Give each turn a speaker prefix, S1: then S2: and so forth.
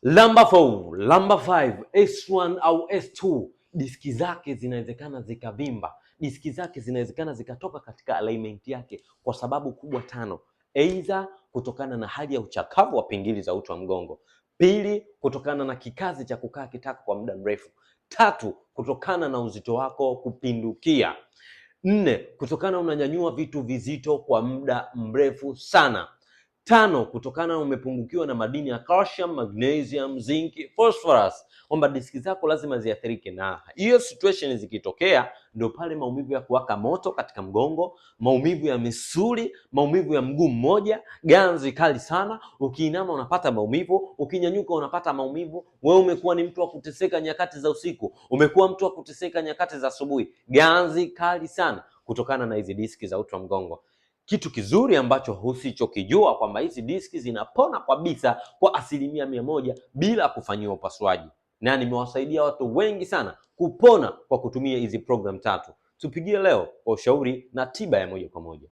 S1: Number 4, number 5, S1 au S2, diski zake zinawezekana zikavimba, diski zake zinawezekana zikatoka katika alignment yake kwa sababu kubwa tano. Aidha kutokana na hali ya uchakavu wa pingili za uti wa mgongo. Pili, kutokana na kikazi cha kukaa kitako kwa muda mrefu. Tatu, kutokana na uzito wako kupindukia. 4, kutokana unanyanyua vitu vizito kwa muda mrefu sana. 5, kutokana umepungukiwa na madini ya calcium, magnesium, zinc, phosphorus, kwamba diski zako lazima ziathirike. Na hiyo situation zikitokea, ndio pale maumivu ya kuwaka moto katika mgongo, maumivu ya misuli, maumivu ya mguu mmoja, ganzi kali sana, ukiinama unapata maumivu, ukinyanyuka unapata maumivu. Wewe umekuwa ni mtu wa kuteseka nyakati za usiku, umekuwa mtu wa kuteseka nyakati za asubuhi, ganzi kali sana kutokana na hizi diski za uti wa mgongo. Kitu kizuri ambacho usichokijua kwamba hizi diski zinapona kabisa kwa 100% bila kufanyiwa upasuaji, na nimewasaidia watu wengi sana kupona kwa kutumia hizi program tatu. Tupigie leo kwa ushauri na tiba ya moja kwa moja.